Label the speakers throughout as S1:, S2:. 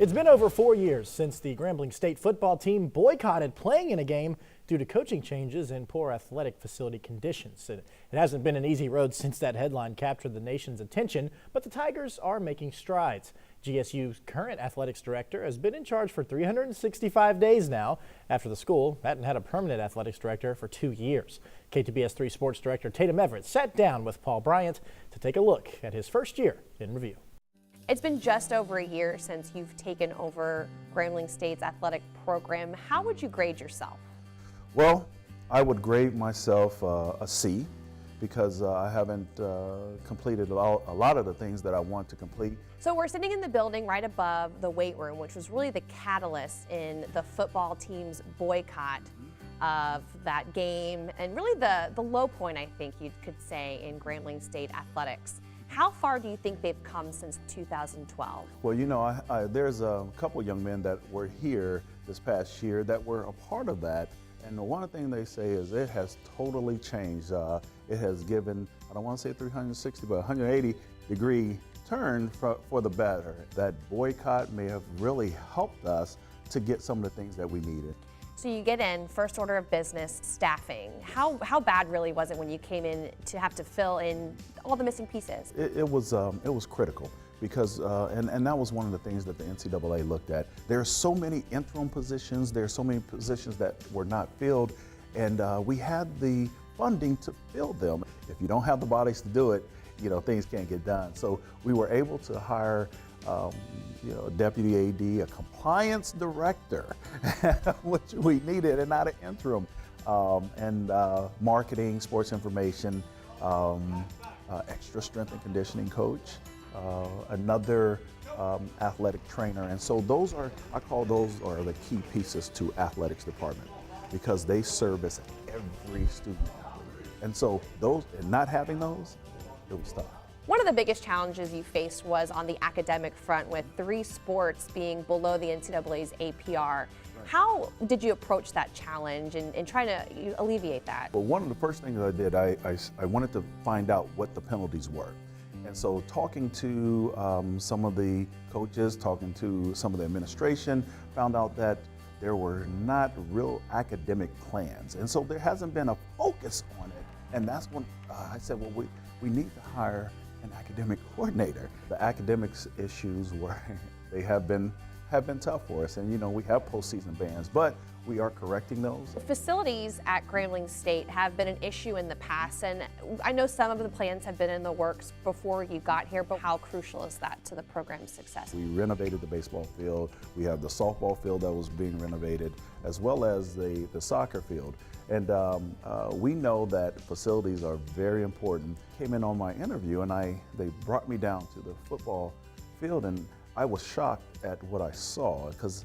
S1: It's been over 4 years since the Grambling State football team boycotted playing in a game due to coaching changes and poor athletic facility conditions. It hasn't been an easy road since that headline captured the nation's attention, but the Tigers are making strides. GSU's current athletics director has been in charge for 365 days now, after the school hadn't had a permanent athletics director for 2 years. KTBS 3 sports director Tatum Everett sat down with Paul Bryant to take a look at his first year in review.
S2: It's been just over a year since you've taken over Grambling State's athletic program. How would you grade yourself?
S3: Well, I would grade myself a C because I haven't completed a lot of the things that I want to complete.
S2: So we're sitting in the building right above the weight room, which was really the catalyst in the football team's boycott of that game and really the low point, I think you could say, in Grambling State athletics. How far do you think they've come since 2012?
S3: Well, you know, there's a couple young men that were here this past year that were a part of that. And the one thing they say is it has totally changed. It has given, I don't want to say 360, but 180-degree turn for the better. That boycott may have really helped us to get some of the things that we needed.
S2: So you get in, first order of business, staffing. How bad really was it when you came in to have to fill in all the missing pieces?
S3: It was critical because, and that was one of the things that the NCAA looked at. There are so many interim positions, there are so many positions that were not filled, and we had the funding to fill them. If you don't have the bodies to do it, you know, things can't get done. So we were able to hire a deputy AD, a compliance director, which we needed, and not an interim, and marketing, sports information, extra strength and conditioning coach, another athletic trainer. And so those are, I call those are the key pieces to athletics department because they service every student athlete. And so those, and not having those, it was tough.
S2: One of the biggest challenges you faced was on the academic front with 3 sports being below the NCAA's APR. Right. How did you approach that challenge and try to alleviate that?
S3: Well, one of the first things I did, I wanted to find out what the penalties were. And so talking to some of the coaches, talking to some of the administration, found out that there were not real academic plans. And so there hasn't been a focus on it. And that's when I said, well, we need to hire an academic coordinator. The academics issues they have been tough for us, and you know, we have postseason bans, but we are correcting those.
S2: Facilities at Grambling State have been an issue in the past, and I know some of the plans have been in the works before you got here, but how crucial is that to the program's success?
S3: We renovated the baseball field, we have the softball field that was being renovated, as well as the soccer field. And we know that facilities are very important. Came in on my interview and they brought me down to the football field, and I was shocked at what I saw because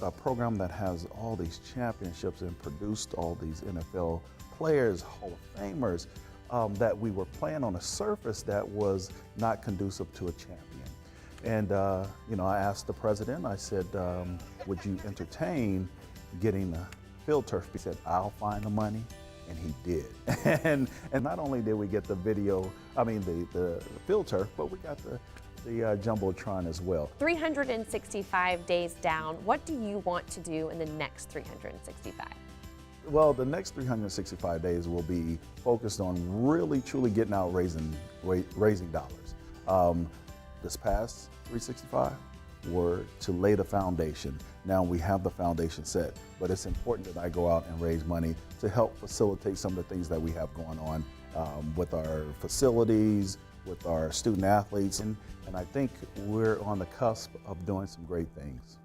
S3: a program that has all these championships and produced all these NFL players, Hall of Famers, that we were playing on a surface that was not conducive to a champion. And you know, I asked the president, I said, would you entertain getting a field turf? He said, I'll find the money, and he did. and not only did we get the the field turf, but we got the Jumbotron as well.
S2: 365 days down, what do you want to do in the next 365?
S3: Well, the next 365 days will be focused on really truly getting out raising dollars. This past 365 were to lay the foundation. Now we have the foundation set, but it's important that I go out and raise money to help facilitate some of the things that we have going on with our facilities, with our student athletes, and I think we're on the cusp of doing some great things.